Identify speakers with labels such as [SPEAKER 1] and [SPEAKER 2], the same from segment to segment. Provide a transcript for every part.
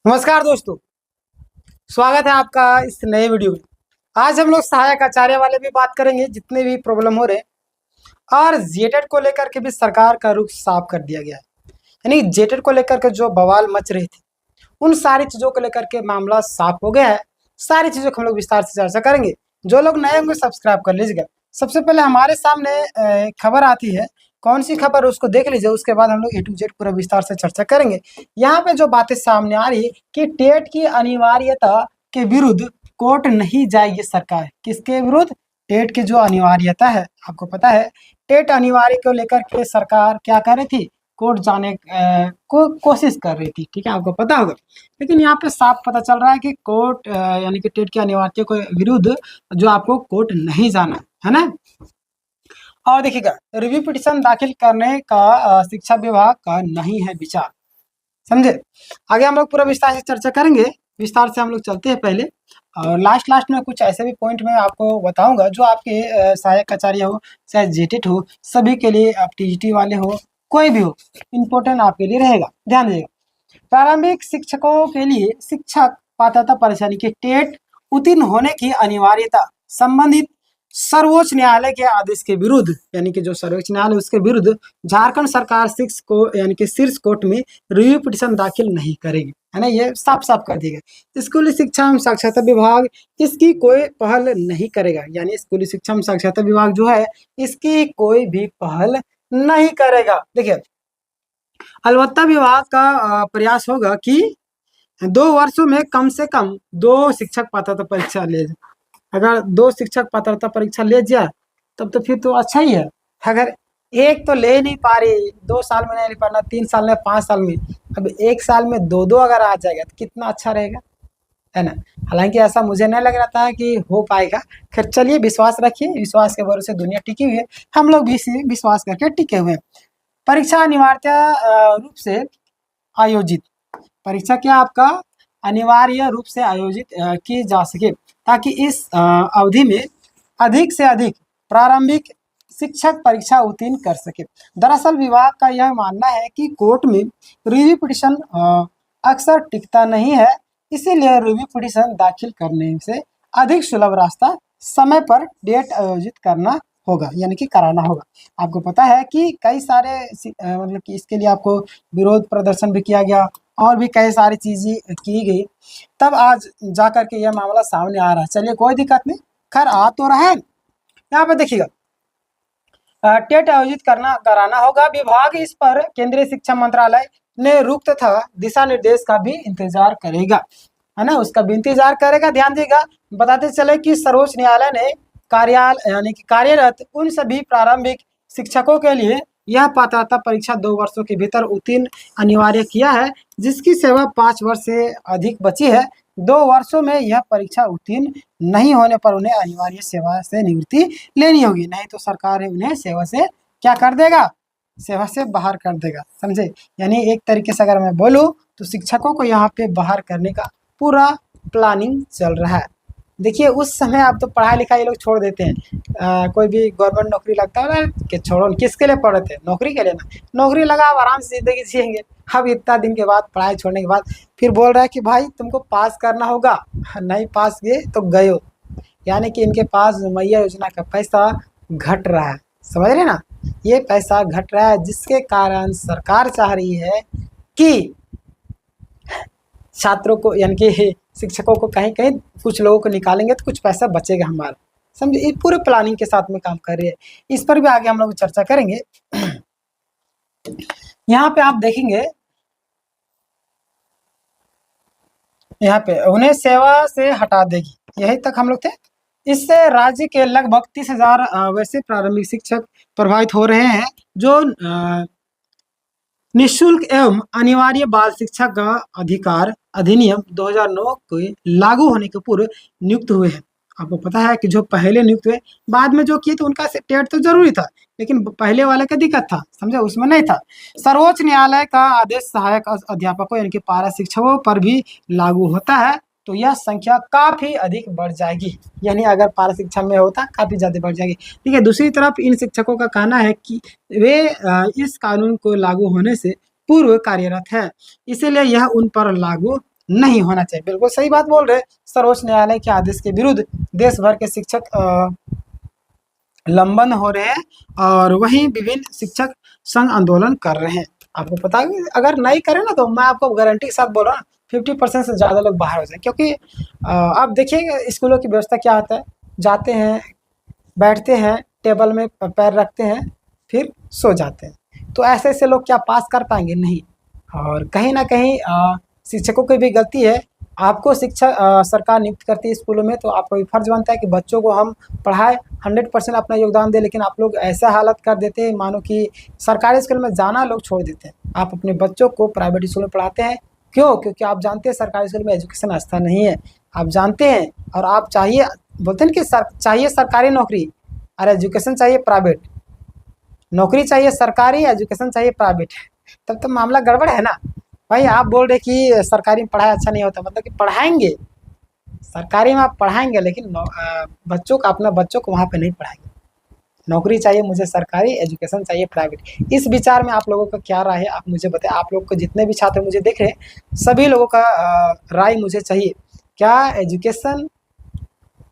[SPEAKER 1] नमस्कार दोस्तों, स्वागत है आपका इस नए वीडियो में। आज हम लोग सहायक आचार्य वाले भी बात करेंगे, जितने भी प्रॉब्लम हो रहे हैं। और जेटेड को लेकर के भी सरकार का रुख साफ कर दिया गया है। यानी जेटेड को लेकर के जो बवाल मच रहे थे, उन सारी चीज़ों को लेकर के मामला साफ हो गया है। सारी चीज़ों को हम लोग विस्तार से चर्चा करेंगे। जो लोग नए होंगे सब्सक्राइब कर लीजिएगा। सबसे पहले हमारे सामने खबर आती है, कौन सी खबर उसको देख लीजिए, उसके बाद हम लोग ए टू जेड पूरा विस्तार से चर्चा करेंगे। यहाँ पे जो बातें सामने आ रही है कि टेट की अनिवार्यता के विरुद्ध कोर्ट नहीं जाएगी सरकार। किसके विरुद्ध? टेट की जो अनिवार्यता है, आपको पता है टेट अनिवार्य को लेकर के सरकार क्या कर रही थी, कोर्ट जाने को कोशिश कर रही थी। ठीक है, आपको पता होगा। लेकिन यहाँ पे साफ पता चल रहा है कि कोर्ट यानी कि टेट की अनिवार्यता के विरुद्ध जो आपको कोर्ट नहीं जाना है ना। और देखिएगा, रिव्यू पिटीशन दाखिल करने का शिक्षा विभाग का नहीं है विचार। समझे? आगे हम लोग पूरा विस्तार से चर्चा करेंगे। विस्तार से हम लोग चलते हैं पहले, और लास्ट में कुछ ऐसे भी पॉइंट मैं आपको बताऊंगा जो आपके सहायक आचार्य हो, चाहे जेटेट हो, सभी के लिए, आप टीजीटी वाले हो, कोई भी हो, इम्पोर्टेंट आपके लिए रहेगा। ध्यान दीजिएगा। प्रारंभिक शिक्षकों के लिए शिक्षक पात्रता परीक्षा यानी कि टेट उत्तीर्ण होने की अनिवार्यता संबंधित सर्वोच्च न्यायालय के आदेश के विरुद्ध, यानी कि जो सर्वोच्च न्यायालय उसके विरुद्ध झारखंड सरकार शीर्ष को यानी कि शीर्ष कोर्ट में रिव्यू पिटीशन दाखिल नहीं करेगी, है ना। ये साफ साफ कर दिया। स्कूली शिक्षा एवं साक्षरता विभाग इसकी कोई पहल नहीं करेगा। यानी स्कूली शिक्षा एवं साक्षरता विभाग जो है, इसकी कोई भी पहल नहीं करेगा। देखिए, अलबत्ता विभाग का प्रयास होगा कि 2 वर्षों में कम से कम 2 शिक्षक पात्रता परीक्षा ले। अगर 2 शिक्षक पात्रता परीक्षा ले जाए तब तो फिर तो अच्छा ही है। अगर एक तो ले नहीं पा रही, 2 साल में नहीं ले पाना, 3 साल में, 5 साल में, अब 1 साल में 2 अगर आ जाएगा तो कितना अच्छा रहेगा, है ना। हालांकि ऐसा मुझे नहीं लग रहा था कि हो पाएगा। खैर चलिए, विश्वास रखिए, विश्वास के भरोसे दुनिया टिकी हुई है, हम लोग भी विश्वास करके टिके हुए हैं। परीक्षा अनिवार्य रूप से आयोजित, परीक्षा क्या आपका अनिवार्य रूप से आयोजित की जा सके, ताकि इस अवधि में अधिक से अधिक प्रारंभिक शिक्षक परीक्षा उत्तीर्ण कर सके। दरअसल विभाग का यह मानना है कि कोर्ट में रिव्यू पिटीशन अक्सर टिकता नहीं है, इसीलिए रिव्यू पिटीशन दाखिल करने से अधिक सुलभ रास्ता समय पर डेट आयोजित करना होगा, यानी कि कराना होगा। आपको पता है कि कई सारे मतलब कि इसके लिए आपको विरोध प्रदर्शन भी किया गया और भी कई सारी चीजें की गई, तब आज जा करके यह मामला सामने आ रहा है। चलिए, कोई दिक्कत नहीं, खैर आ तो रहा है। यहाँ पे देखिएगा, टेट आयोजित कराना होगा। विभाग इस पर केंद्रीय शिक्षा मंत्रालय ने रुख तथा दिशा निर्देश का भी इंतजार करेगा, है ना, उसका भी इंतजार करेगा। ध्यान देगा। बताते चले कि सर्वोच्च न्यायालय ने यानी कि कार्यरत उन सभी प्रारंभिक शिक्षकों के लिए यह पात्रता परीक्षा 2 वर्षों के भीतर उत्तीर्ण अनिवार्य किया है, जिसकी सेवा 5 वर्ष से अधिक बची है। 2 वर्षों में यह परीक्षा उत्तीर्ण नहीं होने पर उन्हें अनिवार्य सेवा से निवृत्ति लेनी होगी, नहीं तो सरकार उन्हें सेवा से क्या कर देगा, सेवा से बाहर कर देगा। समझे? यानी एक तरीके से अगर मैं बोलूँ तो शिक्षकों को यहाँ पे बाहर करने का पूरा प्लानिंग चल रहा है। देखिए, उस समय आप तो पढ़ाई लिखाई लोग छोड़ देते हैं। कोई भी गवर्नमेंट नौकरी लगता है ना कि छोड़ो, किसके लिए पढ़े थे, नौकरी के लिए ना। नौकरी लगा, अब आराम से जिंदगी जिएंगे। अब इतना दिन के बाद, पढ़ाई छोड़ने के बाद फिर बोल रहा है कि भाई तुमको पास करना होगा, नहीं पास किए तो गए हो। यानी कि इनके पास मैया योजना का पैसा घट रहा है। समझ रहे ना, ये पैसा घट रहा है, जिसके कारण सरकार चाह रही है कि छात्रों को यानी कि शिक्षकों को कहीं कहीं कुछ लोगों को निकालेंगे तो कुछ पैसा बचेगा हमारा। समझे? ये पूरे प्लानिंग के साथ में काम कर रही है। इस पर भी आगे हम लोग चर्चा करेंगे। यहाँ पे आप देखेंगे, यहाँ पे उन्हें सेवा से हटा देगी, यही तक हम लोग थे। इससे राज्य के लगभग 30,000 वैसे प्रारंभिक शिक्षक प्रभावित हो रहे हैं, जो निःशुल्क एवं अनिवार्य बाल शिक्षा का अधिकार अधिनियम 2009 के लागू होने के पूर्व नियुक्त हुए हैं। आपको पता है कि जो पहले नियुक्त हुए, बाद में जो किए तो उनका टेट तो जरूरी था, लेकिन पहले वाले का दिक्कत था, समझे, उसमें नहीं था। सर्वोच्च न्यायालय का आदेश सहायक अध्यापकों यानी कि पारा शिक्षकों पर भी लागू होता है, तो यह संख्या काफी अधिक बढ़ जाएगी। यानी अगर पारा शिक्षा में होता, काफी ज्यादा बढ़ जाएगी। ठीक है। दूसरी तरफ इन शिक्षकों का कहना है कि वे इस कानून को लागू होने से पूर्व कार्यरत है, इसीलिए यह उन पर लागू नहीं होना चाहिए। बिल्कुल सही बात बोल रहे हैं। सर्वोच्च न्यायालय के आदेश के विरुद्ध देश भर के शिक्षक लंबन हो रहे हैं और वहीं विभिन्न शिक्षक संघ आंदोलन कर रहे हैं। आपको पता है अगर नहीं करें ना तो मैं आपको गारंटी के साथ बोल रहा हूँ 50% से ज़्यादा लोग बाहर हो जाए, क्योंकि आप देखिए स्कूलों की व्यवस्था क्या होता है, जाते हैं, बैठते हैं, टेबल में पैर रखते हैं, फिर सो जाते हैं। तो ऐसे ऐसे लोग क्या पास कर पाएंगे? नहीं। और कहीं ना कहीं शिक्षकों की भी गलती है। आपको शिक्षा सरकार नियुक्त करती है स्कूलों में, तो आपका भी फर्ज बनता है कि बच्चों को हम पढ़ाए, 100% अपना योगदान दें। लेकिन आप लोग ऐसा हालत कर देते हैं मानो कि सरकारी स्कूल में जाना लोग छोड़ देते हैं। आप अपने बच्चों को प्राइवेट स्कूल में पढ़ाते हैं, क्यों? क्योंकि आप जानते हैं सरकारी स्कूल में एजुकेशन अच्छा नहीं है, आप जानते हैं। और आप चाहिए, बोलते हैं कि चाहिए सरकारी नौकरी और एजुकेशन चाहिए प्राइवेट। नौकरी चाहिए सरकारी, एजुकेशन चाहिए प्राइवेट, तब तो मामला गड़बड़ है ना भाई। आप बोल रहे कि सरकारी में पढ़ाई अच्छा नहीं होता, मतलब कि पढ़ाएंगे सरकारी में, आप पढ़ाएंगे लेकिन बच्चों को, अपना बच्चों को वहाँ पे नहीं पढ़ाएंगे। नौकरी चाहिए मुझे सरकारी, एजुकेशन चाहिए प्राइवेट। इस विचार में आप लोगों का क्या राय है, आप मुझे बताएं। आप लोग को जितने भी छात्र मुझे देख रहे हैं, सभी लोगों का राय मुझे चाहिए। क्या एजुकेशन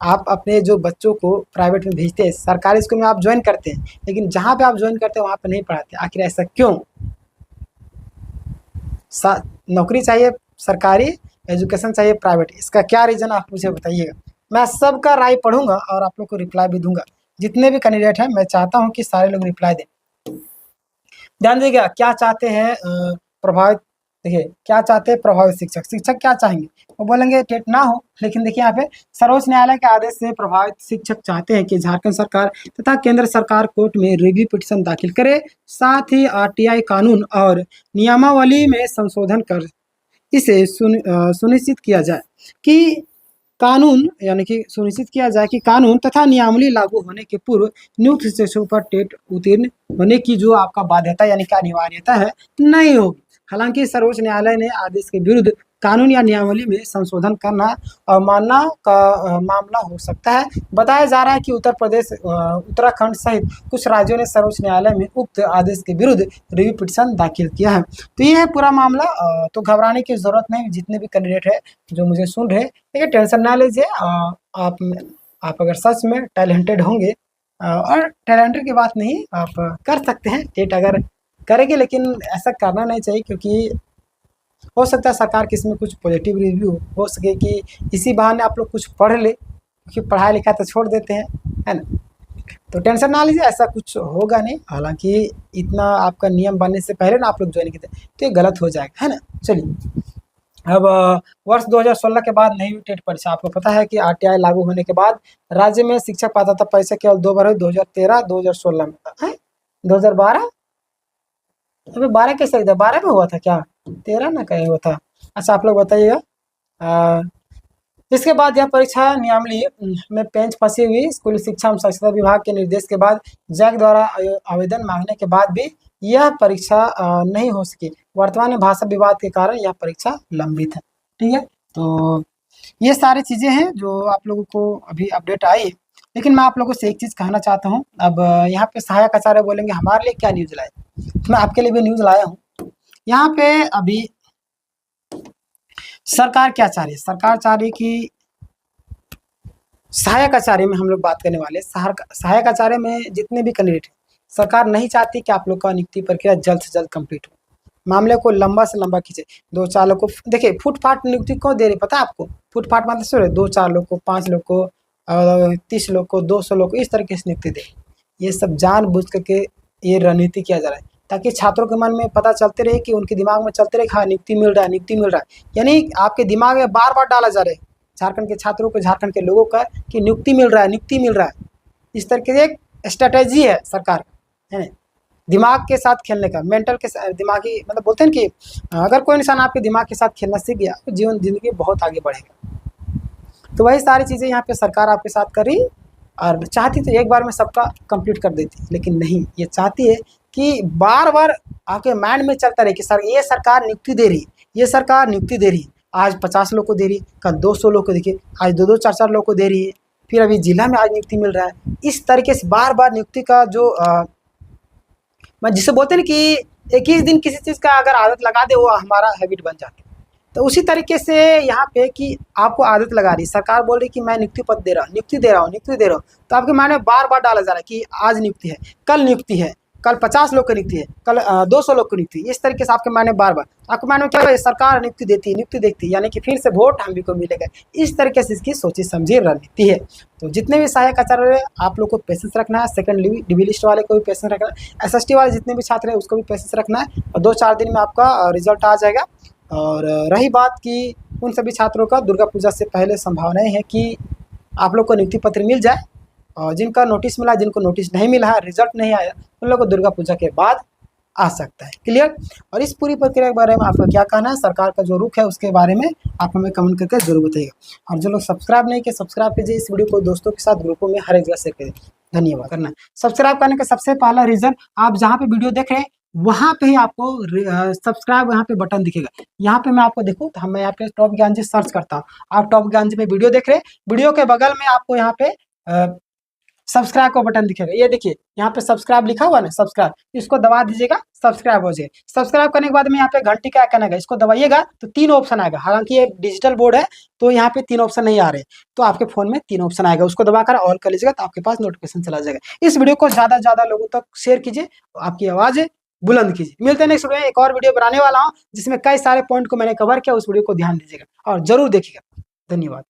[SPEAKER 1] आप अपने जो बच्चों को प्राइवेट में भेजते हैं, सरकारी स्कूल में आप ज्वाइन करते हैं, लेकिन जहाँ पे आप ज्वाइन करते हैं वहाँ पे नहीं पढ़ाते, आखिर ऐसा क्यों? नौकरी चाहिए सरकारी, एजुकेशन चाहिए प्राइवेट, इसका क्या रीज़न आप मुझे बताइएगा। मैं सबका राय पढ़ूंगा और आप लोग को रिप्लाई भी दूंगा। जितने भी कैंडिडेट हैं मैं चाहता हूं कि सारे लोग रिप्लाई दें। ध्यान दीजिएगा, क्या चाहते हैं प्रभावित, देखिए क्या चाहते हैं प्रभावित शिक्षक। शिक्षक क्या चाहेंगे? वो बोलेंगे टेट ना हो, लेकिन देखिए यहाँ पे सर्वोच्च न्यायालय के आदेश से प्रभावित शिक्षक चाहते हैं कि झारखंड सरकार तथा केंद्र सरकार कोर्ट में रिव्यू पिटीशन दाखिल करे, साथ ही आरटीआई कानून और नियमावली में संशोधन कर इसे सुनिश्चित किया जाए कि कानून, यानी कि सुनिश्चित किया जाए कि कानून तथा नियमावली लागू होने के पूर्व नियुक्त शिक्षकों पर टेट उत्तीर्ण होने की जो आपका बाध्यता यानी कि अनिवार्यता है, नहीं होगी। हालांकि सर्वोच्च न्यायालय ने आदेश के विरुद्ध कानून या नियमावली में संशोधन करना अवमानना का मामला हो सकता है। बताया जा रहा है कि उत्तर प्रदेश, उत्तराखंड सहित कुछ राज्यों ने सर्वोच्च न्यायालय में उक्त आदेश के विरुद्ध रिव्यू पिटीशन दाखिल किया है। तो ये है पूरा मामला। तो घबराने की जरूरत नहीं। जितने भी कैंडिडेट है जो मुझे सुन रहे, देखिए टेंशन ना लीजिए। आप अगर सच में टैलेंटेड होंगे, और टैलेंटेड की बात नहीं, आप कर सकते हैं टेट अगर करेंगे, लेकिन ऐसा करना नहीं चाहिए, क्योंकि हो सकता है सरकार की इसमें कुछ पॉजिटिव रिव्यू हो सके कि इसी बहाने आप लोग कुछ पढ़ ले, क्योंकि पढ़ाई लिखाई तो छोड़ देते हैं, है ना। तो टेंशन ना लीजिए, ऐसा कुछ होगा नहीं। हालांकि इतना आपका नियम बनने से पहले ना आप लोग ज्वाइन किए तो ये गलत हो जाएगा, है ना। चलिए, अब वर्ष 2016 के बाद नई टेट परीक्षा, आपको पता है कि आरटीआई लागू होने के बाद राज्य में शिक्षक पात्रता परीक्षा केवल 2 बार हुई, 2013, 2016 में। 2012, अभी 12 कैसे हुआ था? 12 में हुआ था क्या? 13 ना कहीं हुआ था? अच्छा, आप लोग बताइएगा। इसके बाद यह परीक्षा नियमावली में पेंच फंसी हुई। स्कूल शिक्षा एवं साक्षरता विभाग के निर्देश के बाद जैक द्वारा आवेदन मांगने के बाद भी यह परीक्षा नहीं हो सकी। वर्तमान में भाषा विवाद के कारण यह परीक्षा लंबित है। ठीक है, तो ये सारी चीज़ें हैं जो आप लोगों को अभी अपडेट आई। लेकिन मैं आप लोगों से एक चीज़ कहना चाहता हूँ। अब यहाँ पे सहायक आचार्य बोलेंगे हमारे लिए क्या न्यूज़ लाए, मैं आपके लिए भी न्यूज़ लाया हूँ। यहाँ पे अभी सरकार क्या चाह रही है? सरकार चाह रही है कि सहायक आचार्य में हम लोग बात करने वाले। सहायक आचार्य में जितने भी कैंडिडेट हैं, सरकार नहीं चाहती कि आप लोग का नियुक्ति प्रक्रिया जल्द से जल्द कंप्लीट हो। मामले को लंबा से लंबा खींचे। 2-4 लोग को, देखिए फुटपाथ नियुक्ति क्यों दे रही पता है आपको? फुटपाथ मतलब सुन, 2-4 लोग को, 5 लोग को, 30 लोग को, 200 लोग को, इस तरीके से नियुक्ति दे। ये सब जानबूझ करके ये रणनीति किया जा रहा है, ताकि छात्रों के मन में पता चलते रहे, कि उनके दिमाग में चलते रहे, हाँ नियुक्ति मिल रहा है, नियुक्ति मिल रहा है। यानी आपके दिमाग में बार बार डाला जा रहा है झारखंड के छात्रों को, झारखंड के लोगों का, कि नियुक्ति मिल रहा है, नियुक्ति मिल रहा है। इस तरीके से एक स्ट्रेटेजी है सरकार, है दिमाग के साथ खेलने का, मेंटल के दिमागी, मतलब बोलते हैं कि अगर कोई इंसान आपके दिमाग के साथ खेलना सीख गया तो जीवन जिंदगी बहुत आगे बढ़ेगा। तो वही सारी चीज़ें यहाँ पे सरकार आपके साथ कर रही, और चाहती तो एक बार में सबका कंप्लीट कर देती, लेकिन नहीं, ये चाहती है कि बार बार आपके माइंड में चलता रहे कि सर ये सरकार नियुक्ति दे रही, ये सरकार नियुक्ति दे रही है। आज 50 लोग को दे रही, कल 200 लोग को, देखिए आज 2-2, 4-4 लोग को दे रही है, फिर अभी जिला में आज नियुक्ति मिल रहा है। इस तरीके से बार बार नियुक्ति का जो मैं जिसे बोलते हैं कि एक ही दिन किसी चीज़ का अगर आदत लगा दे, वो हमारा हैबिट बन जाता है। तो उसी तरीके से यहाँ पे कि आपको आदत लगा रही, सरकार बोल रही कि मैं नियुक्ति पत्र दे रहा हूँ, नियुक्ति दे रहा हूँ, नियुक्ति दे रहा हूँ, तो आपके मायने बार बार डाला जा रहा है कि आज नियुक्ति है, कल नियुक्ति है, कल 50 लोग की नियुक्ति है, कल 200 लोग की नियुक्ति, इस तरीके से आपके मायने बार बार आपके मायने क्या है, सरकार नियुक्ति देती है, नियुक्ति देखती है, यानी कि फिर से वोट हम भी को मिलेगा। इस तरीके से इसकी सोची समझी रणनीति है। तो जितने भी सहायक आचार्य आप लोग को पेशेंस रखना है, सेकंड डिवी लिस्ट वाले को भी पेशेंस रखना है, SST वाले जितने भी छात्र हैं उसको भी पेशेंस रखना है, और 2-4 दिन में आपका रिजल्ट आ जाएगा। और रही बात कि उन सभी छात्रों का दुर्गा पूजा से पहले संभावनाएं है कि आप लोग को नियुक्ति पत्र मिल जाए, और जिनका नोटिस मिला, जिनको नोटिस नहीं मिला है, रिजल्ट नहीं आया, उन लोगों को दुर्गा पूजा के बाद आ सकता है। क्लियर? और इस पूरी प्रक्रिया के बारे में आपका क्या कहना है, सरकार का जो रुख है उसके बारे में आप हमें कमेंट करके जरूर बताइएगा। और जो लोग सब्सक्राइब नहीं किए, सब्सक्राइब कीजिए, इस वीडियो को दोस्तों के साथ ग्रुपों में हर एक जगह शेयर करें। धन्यवाद। करना सब्सक्राइब करने का सबसे पहला रीजन, आप जहाँ पे वीडियो देख रहे हैं वहाँ पे ही आपको सब्सक्राइब यहाँ पे बटन दिखेगा। यहाँ पे मैं आपको देखूँ तो मैं यहाँ पे टॉप ज्ञान जी सर्च करता हूँ, आप टॉप ज्ञान जी में वीडियो देख रहे हैं, वीडियो के बगल में आपको यहाँ पे सब्सक्राइब का बटन दिखेगा। ये देखिए यहाँ पे सब्सक्राइब लिखा हुआ ना, सब्सक्राइब, इसको दबा दीजिएगा, सब्सक्राइब हो जाएगा। सब्सक्राइब करने के बाद में यहाँ पे घंटी का आइकन आएगा, इसको दबाइएगा तो 3 ऑप्शन आएगा। हालांकि ये डिजिटल बोर्ड है तो यहाँ पे 3 ऑप्शन नहीं आ रहे, तो आपके फोन में 3 ऑप्शन आएगा, उसको दबाकर ऑल कर लीजिएगा तो आपके पास नोटिफिकेशन चला जाएगा। इस वीडियो को ज्यादा से ज्यादा लोगों तक शेयर कीजिए, आपकी आवाज बुलंद कीजिए। मिलते हैं नेक्स्ट वीडियो में, एक और वीडियो बनाने वाला हूँ जिसमें कई सारे पॉइंट को मैंने कवर किया, उस वीडियो को ध्यान दीजिएगा और जरूर देखिएगा। धन्यवाद।